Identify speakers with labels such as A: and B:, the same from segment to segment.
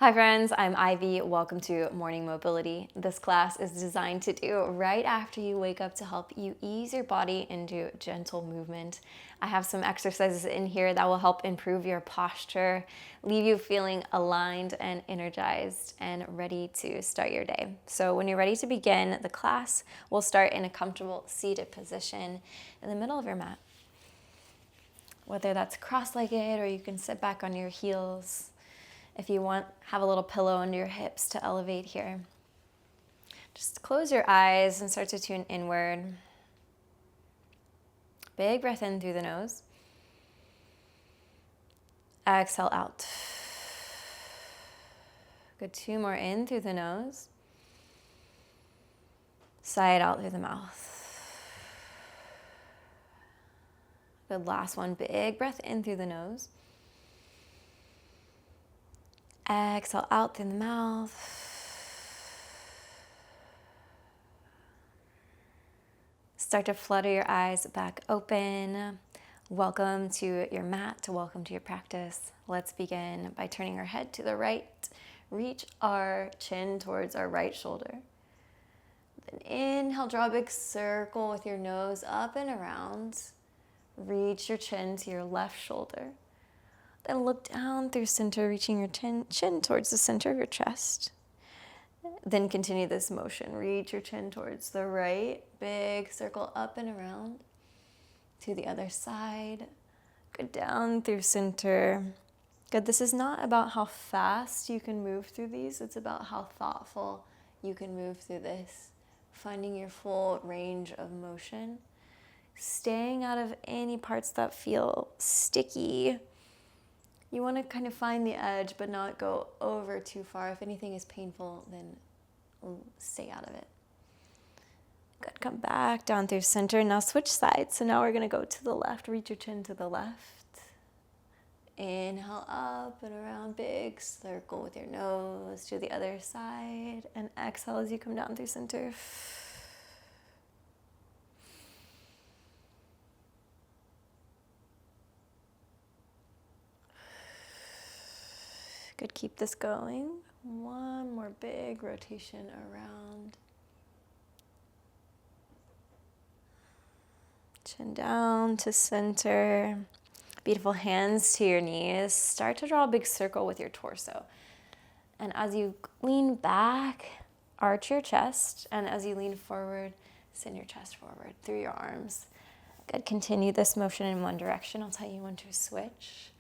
A: Hi friends, I'm Ivy. Welcome to Morning Mobility. This class is designed to do right after you wake up to help you ease your body into gentle movement. I have some exercises in here that will help improve your posture, leave you feeling aligned and energized and ready to start your day. So when you're ready to begin the class, we'll start in a comfortable seated position in the middle of your mat. Whether that's cross-legged or you can sit back on your heels. If you want, have a little pillow under your hips to elevate here. Just close your eyes and start to tune inward. Big breath in through the nose. Exhale out. Good, 2 more in through the nose. Sigh it out through the mouth. Good, last one. Big breath in through the nose. Exhale out through the mouth. Start to flutter your eyes back open. Welcome to your mat, welcome to your practice. Let's begin by turning our head to the right. Reach our chin towards our right shoulder. Then inhale, draw a big circle with your nose up and around. Reach your chin to your left shoulder. Then look down through center, reaching your chin towards the center of your chest. Then continue this motion. Reach your chin towards the right. Big circle up and around. To the other side. Go down through center. Good. This is not about how fast you can move through these. It's about how thoughtful you can move through this. Finding your full range of motion. Staying out of any parts that feel sticky. You want to kind of find the edge, but not go over too far. If anything is painful, then stay out of it. Good. Come back down through center. Now switch sides. So now we're going to go to the left. Reach your chin to the left. Inhale up and around. Big circle with your nose to the other side. And exhale as you come down through center. Good, keep this going. One more big rotation around. Chin down to center. Beautiful, hands to your knees. Start to draw a big circle with your torso. And as you lean back, arch your chest. And as you lean forward, send your chest forward through your arms. Good, continue this motion in one direction. I'll tell you when to switch.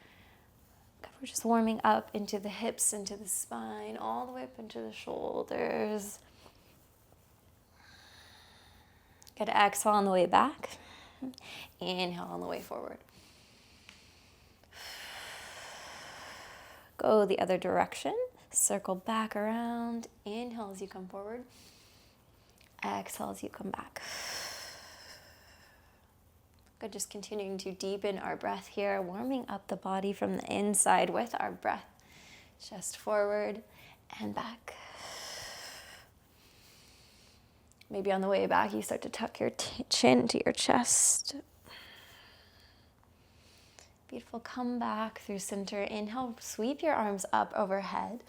A: We're just warming up into the hips, into the spine, all the way up into the shoulders. Good, exhale on the way back. Inhale on the way forward. Go the other direction. Circle back around. Inhale as you come forward. Exhale as you come back. Good, just continuing to deepen our breath here, warming up the body from the inside with our breath. Chest forward and back. Maybe on the way back, you start to tuck your chin to your chest. Beautiful, come back through center. Inhale, sweep your arms up overhead.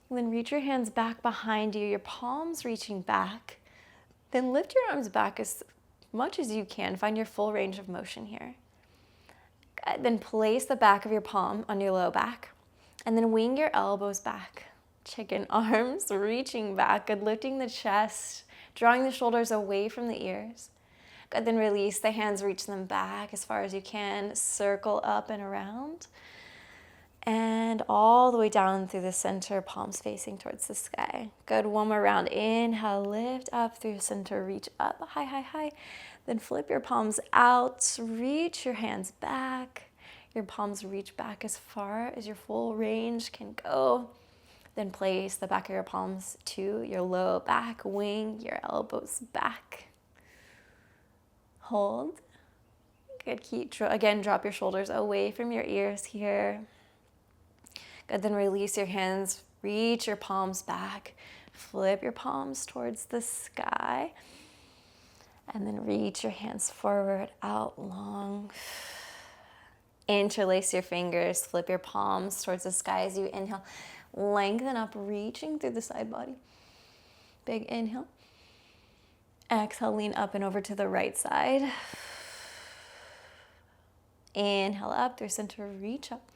A: And then reach your hands back behind you, your palms reaching back. Then lift your arms back as much as you can. Find your full range of motion here. Good. Then place the back of your palm on your low back and then wing your elbows back. Chicken arms reaching back. Good. Lifting the chest, drawing the shoulders away from the ears. Good. Then release the hands, reach them back as far as you can. Circle up and around. And all the way down through the center, palms facing towards the sky. Good, one more round. Inhale, lift up through center, reach up, high, high, high. Then flip your palms out, reach your hands back. Your palms reach back as far as your full range can go. Then place the back of your palms to your low back, wing your elbows back. Hold. Good, again, drop your shoulders away from your ears here. Good, then release your hands, reach your palms back, flip your palms towards the sky, and then reach your hands forward, out long. Interlace your fingers, flip your palms towards the sky as you inhale. Lengthen up, reaching through the side body. Big inhale. Exhale, lean up and over to the right side. Inhale up through center, reach up.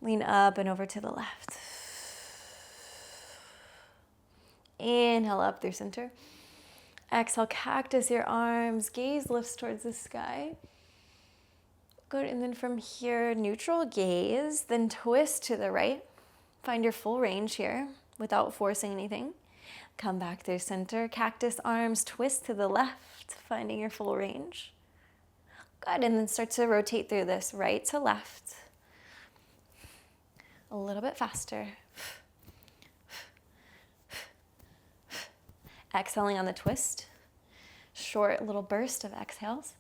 A: Lean up and over to the left. Inhale up through center. Exhale, cactus your arms, gaze lifts towards the sky. Good, and then from here, neutral gaze, then twist to the right. Find your full range here without forcing anything. Come back through center, cactus arms, twist to the left, finding your full range. Good, and then start to rotate through this, right to left. A little bit faster. Exhaling on the twist. Short little burst of exhales.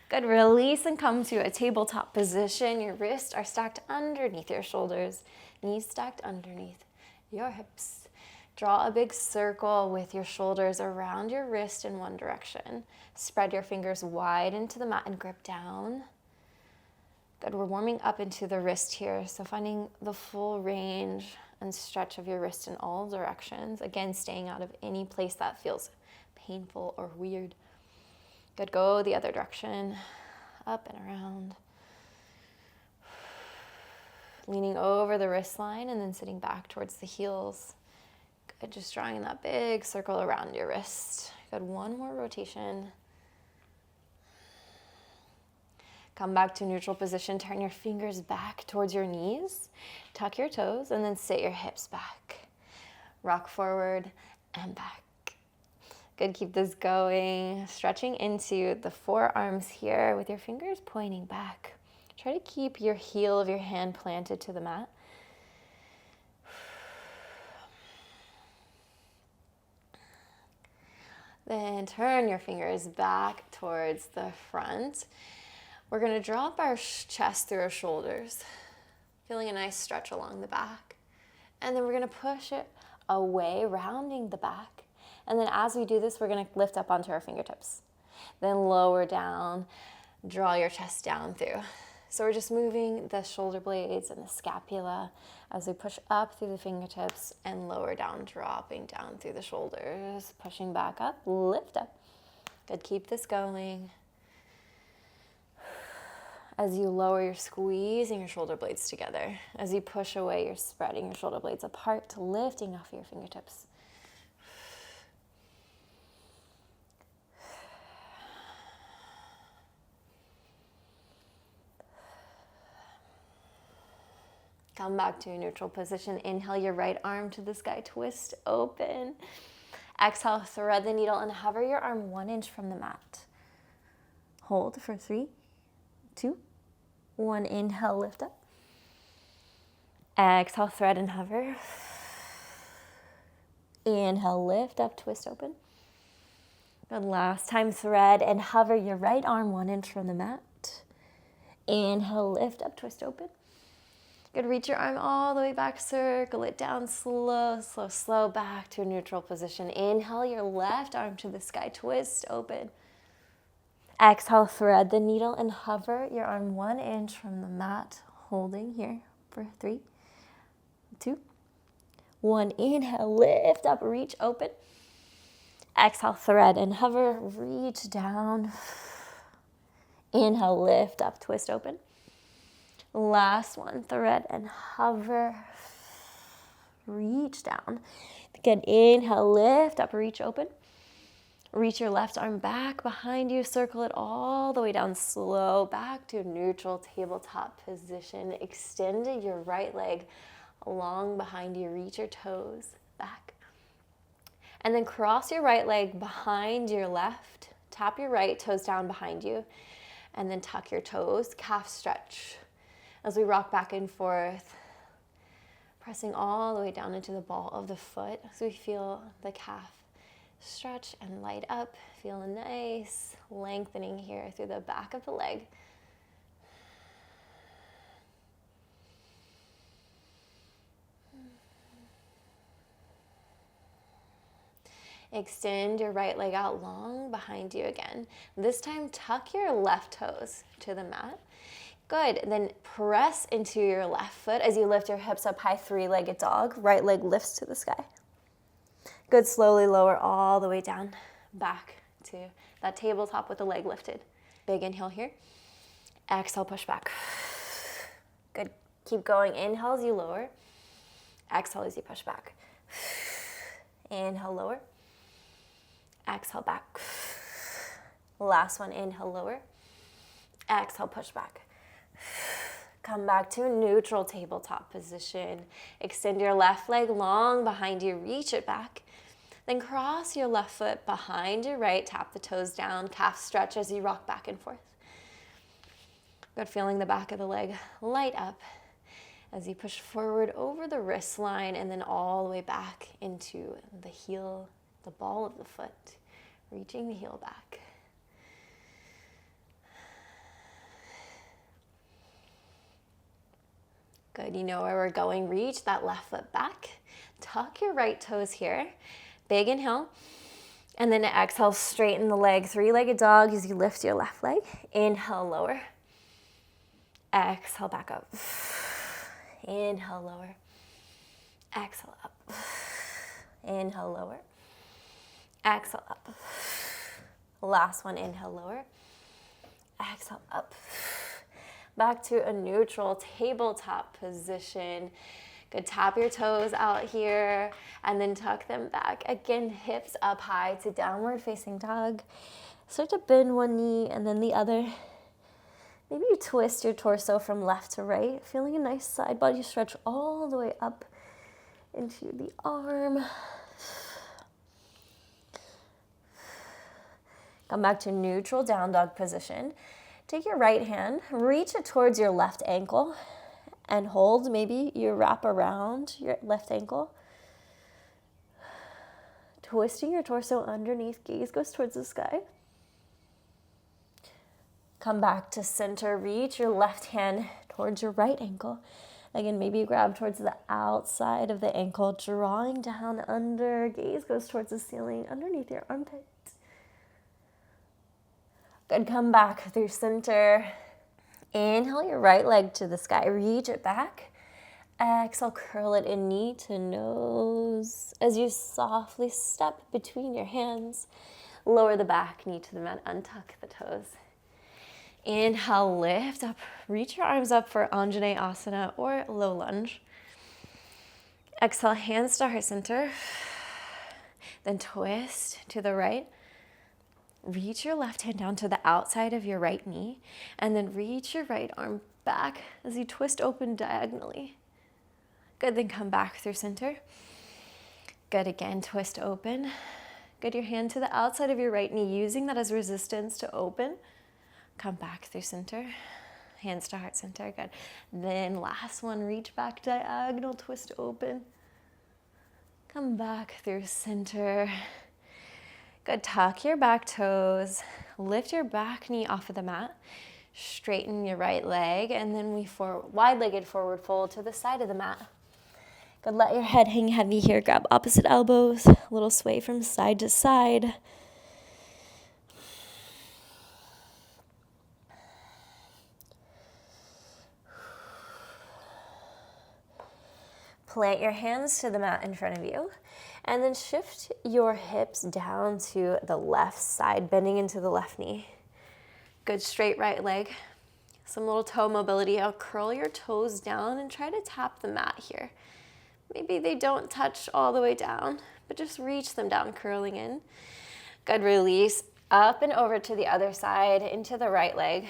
A: Good, release and come to a tabletop position. Your wrists are stacked underneath your shoulders. Knees stacked underneath your hips. Draw a big circle with your shoulders around your wrist in one direction. Spread your fingers wide into the mat and grip down. Good, we're warming up into the wrist here. So finding the full range and stretch of your wrist in all directions. Again, staying out of any place that feels painful or weird. Good, go the other direction, up and around. Leaning over the wrist line and then sitting back towards the heels. Good, just drawing that big circle around your wrist. Good, one more rotation. Come back to neutral position, turn your fingers back towards your knees, tuck your toes, and then sit your hips back. Rock forward and back. Good, keep this going. Stretching into the forearms here with your fingers pointing back. Try to keep your heel of your hand planted to the mat. Then turn your fingers back towards the front. We're gonna drop our chest through our shoulders, feeling a nice stretch along the back. And then we're gonna push it away, rounding the back. And then as we do this, we're gonna lift up onto our fingertips. Then lower down, draw your chest down through. So we're just moving the shoulder blades and the scapula as we push up through the fingertips and lower down, dropping down through the shoulders, pushing back up, lift up. Good, keep this going. As you lower, you're squeezing your shoulder blades together. As you push away, you're spreading your shoulder blades apart, lifting off your fingertips. Come back to a neutral position. Inhale your right arm to the sky, twist open. Exhale, thread the needle and hover your arm 1 inch from the mat. Hold for 3, 2, 1. Inhale, lift up. Exhale, thread and hover. Inhale, lift up, twist open. Good, last time, thread and hover your right arm 1 inch from the mat. Inhale, lift up, twist open. Good, reach your arm all the way back, circle it down, slow, slow, slow, back to a neutral position. Inhale your left arm to the sky, twist open. Exhale, thread the needle and hover your arm 1 inch from the mat, holding here for 3, 2, 1. Inhale, lift up, reach open. Exhale, thread and hover, reach down. Inhale, lift up, twist open. Last one, thread and hover, reach down. Good, inhale, lift up, reach open. Reach your left arm back behind you, circle it all the way down, slow, back to neutral tabletop position. Extend your right leg long behind you, reach your toes back. And then cross your right leg behind your left, tap your right toes down behind you, and then tuck your toes, calf stretch. As we rock back and forth, pressing all the way down into the ball of the foot as we feel the calf stretch and light up, feeling nice, lengthening here through the back of the leg. Extend your right leg out long behind you again. This time, tuck your left toes to the mat. Good. Then press into your left foot as you lift your hips up high, three-legged dog. Right leg lifts to the sky. Good. Slowly lower all the way down, back to that tabletop with the leg lifted. Big inhale here. Exhale, push back. Good. Keep going. Inhale as you lower. Exhale as you push back. Inhale, lower. Exhale, back. Last one, inhale, lower. Exhale, push back. Come back to neutral tabletop position. Extend your left leg long behind you, reach it back. Then cross your left foot behind your right, tap the toes down, calf stretch as you rock back and forth. Good, feeling the back of the leg light up as you push forward over the wrist line and then all the way back into the heel, the ball of the foot, reaching the heel back. Good, you know where we're going. Reach that left foot back. Tuck your right toes here. Big inhale. And then exhale, straighten the leg. Three-legged dog as you lift your left leg. Inhale, lower. Exhale, back up. Inhale, lower. Exhale, up. Inhale, lower. Exhale, up. Last one, inhale, lower. Exhale, up. Back to a neutral tabletop position. Good, tap your toes out here and then tuck them back. Again, hips up high to downward facing dog. Start to bend one knee and then the other. Maybe you twist your torso from left to right, feeling a nice side body stretch all the way up into the arm. Come back to neutral down dog position. Take your right hand, reach it towards your left ankle and hold. Maybe you wrap around your left ankle. Twisting your torso underneath, gaze goes towards the sky. Come back to center, reach your left hand towards your right ankle. Again, maybe you grab towards the outside of the ankle, drawing down under, gaze goes towards the ceiling, underneath your armpit. Good, come back through center. Inhale your right leg to the sky, reach it back. Exhale, curl it in knee to nose. As you softly step between your hands, lower the back knee to the mat, untuck the toes. Inhale, lift up, reach your arms up for Anjaneyasana or low lunge. Exhale, hands to heart center. Then twist to the right. Reach your left hand down to the outside of your right knee, and then reach your right arm back as you twist open diagonally. Good, then come back through center. Good, again, twist open. Good, your hand to the outside of your right knee, using that as resistance to open. Come back through center. Hands to heart center, good. Then last one, reach back diagonal, twist open. Come back through center. Good, tuck your back toes, lift your back knee off of the mat, straighten your right leg, and then we wide-legged forward fold to the side of the mat. Good, let your head hang heavy here, grab opposite elbows, a little sway from side to side. Plant your hands to the mat in front of you. And then shift your hips down to the left side, bending into the left knee. Good, straight right leg. Some little toe mobility. I'll curl your toes down and try to tap the mat here. Maybe they don't touch all the way down, but just reach them down, curling in. Good, release up and over to the other side, into the right leg.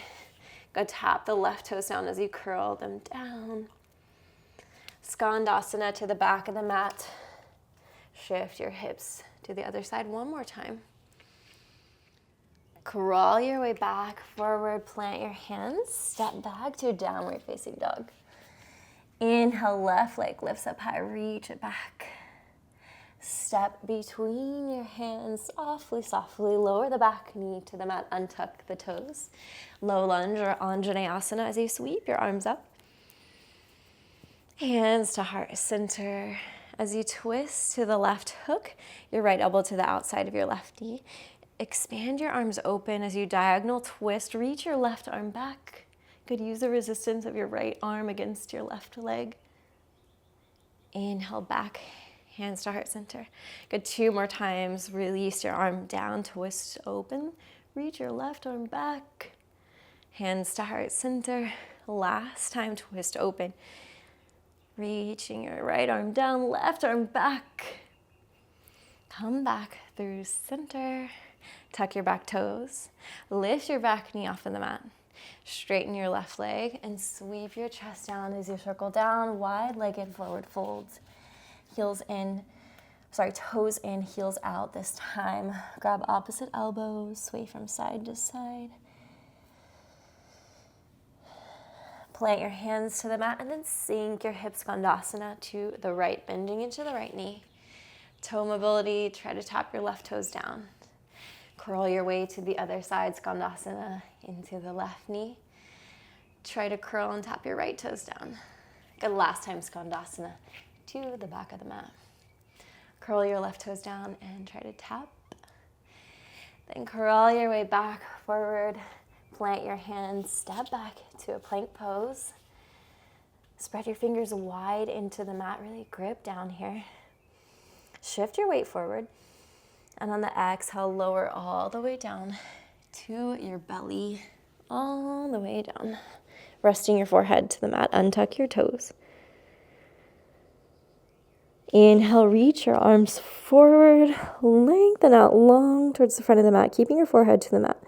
A: Good, tap the left toes down as you curl them down. Skandasana to the back of the mat. Shift your hips to the other side one more time. Crawl your way back, forward, plant your hands, step back to downward facing dog. Inhale, left leg lifts up high, reach it back. Step between your hands, softly, softly lower the back knee to the mat, untuck the toes. Low lunge or Anjaneyasana as you sweep your arms up. Hands to heart center. As you twist to the left, hook your right elbow to the outside of your left knee. Expand your arms open as you diagonal twist. Reach your left arm back. Good, use the resistance of your right arm against your left leg. Inhale back, hands to heart center. Good, 2 more times. Release your arm down, twist open. Reach your left arm back. Hands to heart center. Last time, twist open. Reaching your right arm down, left arm back. Come back through center. Tuck your back toes. Lift your back knee off of the mat. Straighten your left leg and sweep your chest down as you circle down, wide-legged forward folds. Toes in, heels out this time. Grab opposite elbows, sway from side to side. Plant your hands to the mat and then sink your hips Skandasana to the right, bending into the right knee. Toe mobility, try to tap your left toes down. Curl your way to the other side, Skandasana, into the left knee. Try to curl and tap your right toes down. Good, last time, Skandasana, to the back of the mat. Curl your left toes down and try to tap. Then curl your way back, forward. Plant your hands, step back to a plank pose. Spread your fingers wide into the mat, really grip down here. Shift your weight forward. And on the exhale, lower all the way down to your belly, all the way down. Resting your forehead to the mat, untuck your toes. Inhale, reach your arms forward, lengthen out long towards the front of the mat, keeping your forehead to the mat.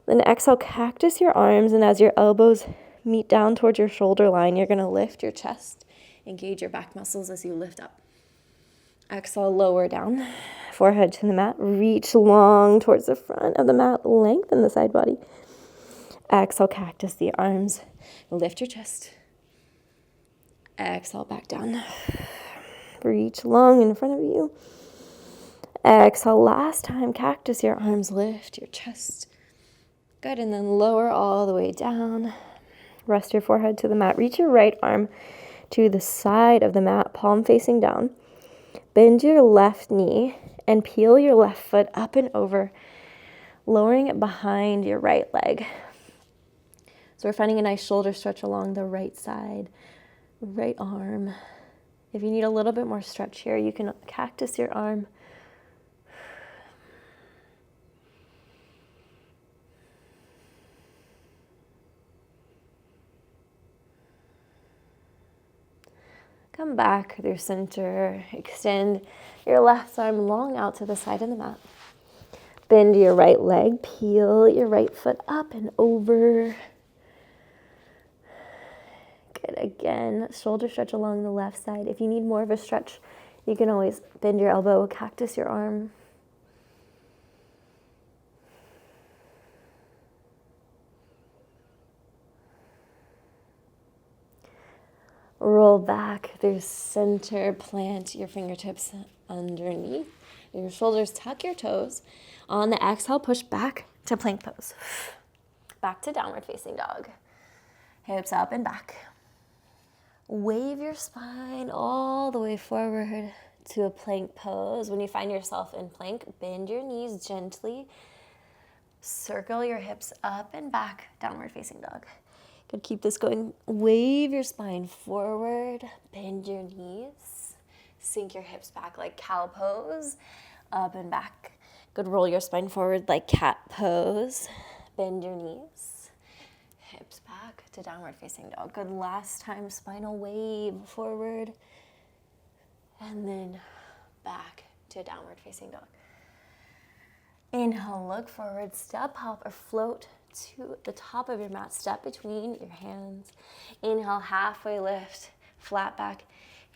A: Then exhale, cactus your arms, and as your elbows meet down towards your shoulder line, you're going to lift your chest, engage your back muscles as you lift up. Exhale, lower down, forehead to the mat, reach long towards the front of the mat, lengthen the side body. Exhale, cactus the arms, lift your chest. Exhale, back down. Reach long in front of you. Exhale, last time, cactus your arms, lift your chest. Good, and then lower all the way down. Rest your forehead to the mat. Reach your right arm to the side of the mat, palm facing down. Bend your left knee and peel your left foot up and over, lowering it behind your right leg. So we're finding a nice shoulder stretch along the right side, right arm. If you need a little bit more stretch here, you can cactus your arm. Come back through center. Extend your left arm long out to the side of the mat. Bend your right leg. Peel your right foot up and over. Good. Again, shoulder stretch along the left side. If you need more of a stretch, you can always bend your elbow, cactus your arm. Roll back through center, plant your fingertips underneath your shoulders, tuck your toes. On the exhale, push back to plank pose. Back to downward facing dog. Hips up and back. Wave your spine all the way forward to a plank pose. When you find yourself in plank, bend your knees gently. Circle your hips up and back, downward facing dog. Good, keep this going. Wave your spine forward, bend your knees, sink your hips back like cow pose, up and back. Good, roll your spine forward like cat pose, bend your knees, hips back to downward facing dog. Good, last time, spinal wave forward, and then back to downward facing dog. Inhale, look forward, step, hop, or float to the top of your mat, step between your hands. Inhale, halfway lift, flat back,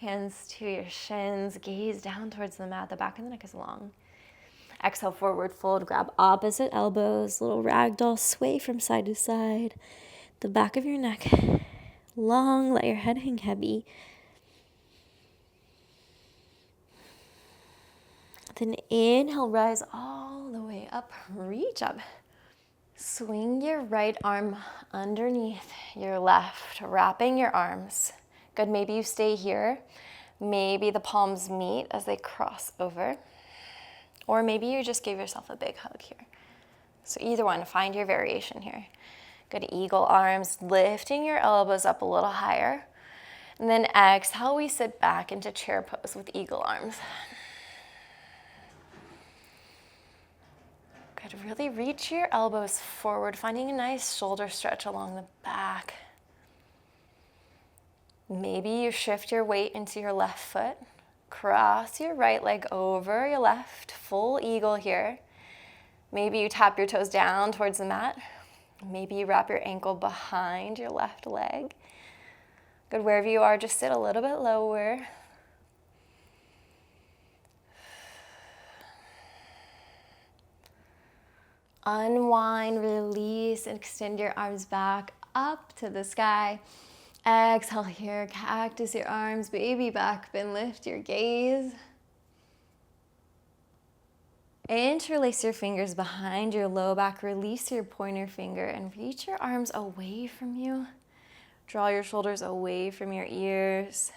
A: hands to your shins, gaze down towards the mat, the back of the neck is long. Exhale, forward fold, grab opposite elbows, little ragdoll, sway from side to side. The back of your neck long, let your head hang heavy. Then inhale, rise all the way up, reach up. Swing your right arm underneath your left, wrapping your arms. Good, maybe you stay here. Maybe the palms meet as they cross over. Or maybe you just give yourself a big hug here. So either one, find your variation here. Good, eagle arms, lifting your elbows up a little higher. And then exhale, we sit back into chair pose with eagle arms. Good, really reach your elbows forward, finding a nice shoulder stretch along the back. Maybe you shift your weight into your left foot. Cross your right leg over your left, full eagle here. Maybe you tap your toes down towards the mat. Maybe you wrap your ankle behind your left leg. Good, wherever you are, just sit a little bit lower. Unwind, release, and extend your arms back up to the sky. Exhale here, cactus your arms, baby back bend, lift your gaze. Interlace your fingers behind your low back, release your pointer finger and reach your arms away from you. Draw your shoulders away from your ears.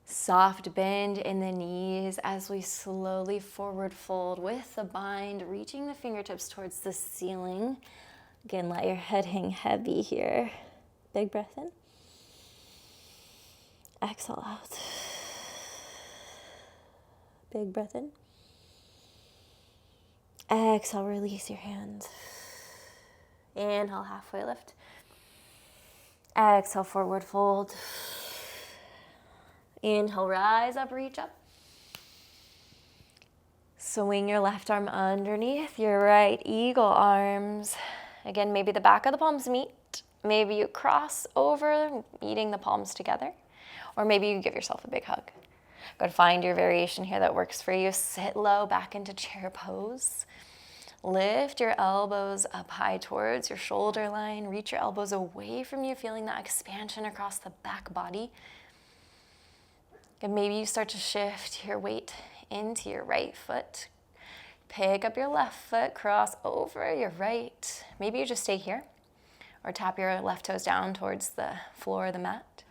A: Soft bend in the knees as we slowly forward fold with the bind, reaching the fingertips towards the ceiling. Again, let your head hang heavy here. Big breath in. Exhale out. Big breath in. Exhale, release your hands. Inhale, halfway lift. Exhale, forward fold. Inhale, rise up, reach up. Swing your left arm underneath your right eagle arms. Again, maybe the back of the palms meet. Maybe you cross over, meeting the palms together. Or maybe you give yourself a big hug. Go to find your variation here that works for you. Sit low, back into chair pose. Lift your elbows up high towards your shoulder line. Reach your elbows away from you, feeling that expansion across the back body. And maybe you start to shift your weight into your right foot. Pick up your left foot, cross over your right. Maybe you just stay here or tap your left toes down towards the floor of the mat.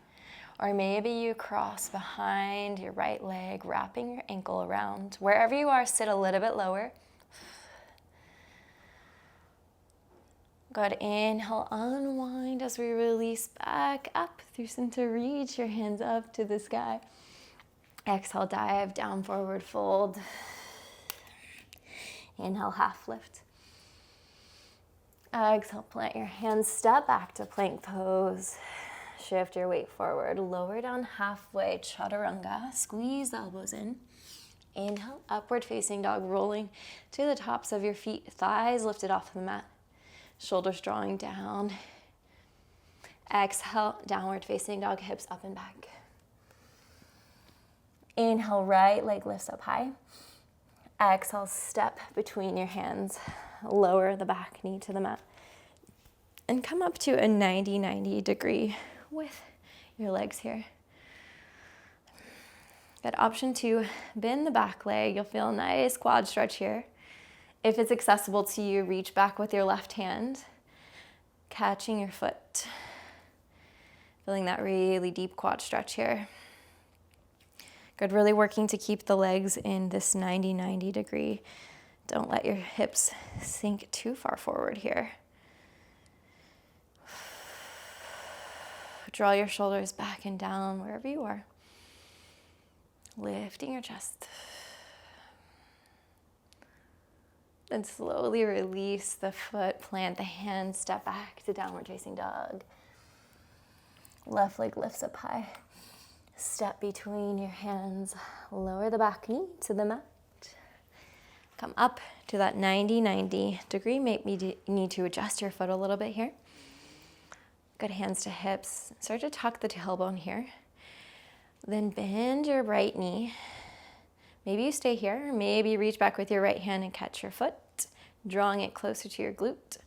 A: Or maybe you cross behind your right leg, wrapping your ankle around. Wherever you are, sit a little bit lower. Good, inhale, unwind as we release back up through center. Reach your hands up to the sky. Exhale, dive down, forward fold. Inhale, half lift. Exhale, plant your hands, step back to plank pose. Shift your weight forward, lower down halfway, chaturanga. Squeeze the elbows in. Inhale, upward facing dog, rolling to the tops of your feet, thighs lifted off the mat. Shoulders drawing down. Exhale, downward facing dog, hips up and back. Inhale, right leg lifts up high. Exhale, step between your hands. Lower the back knee to the mat. And come up to a 90-90 degree with your legs here. Good, option 2, bend the back leg. You'll feel a nice quad stretch here. If it's accessible to you, reach back with your left hand, catching your foot. Feeling that really deep quad stretch here. Good, really working to keep the legs in this 90-90 degree. Don't let your hips sink too far forward here. Draw your shoulders back and down wherever you are. Lifting your chest. Then slowly release the foot, plant the hand, step back to downward facing dog. Left leg lifts up high. Step between your hands, lower the back knee to the mat. Come up to that 90-90 degree. Maybe you need to adjust your foot a little bit here. Good, hands to hips. Start to tuck the tailbone here. Then bend your right knee. Maybe you stay here. Maybe reach back with your right hand and catch your foot, drawing it closer to your glute.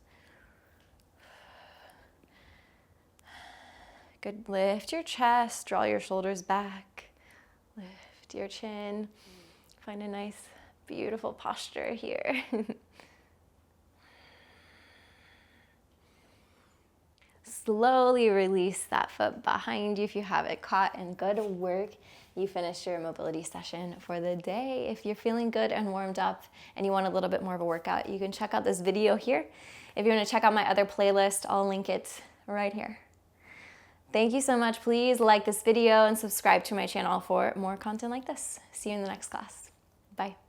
A: Good, lift your chest, draw your shoulders back. Lift your chin. Find a nice, beautiful posture here. slowly release that foot behind you if you have it caught, and good work. You finished your mobility session for the day. If you're feeling good and warmed up and you want a little bit more of a workout, you can check out this video here. If you want to check out my other playlist, I'll link it right here. Thank you so much. Please like this video and subscribe to my channel for more content like this. See you in the next class. Bye.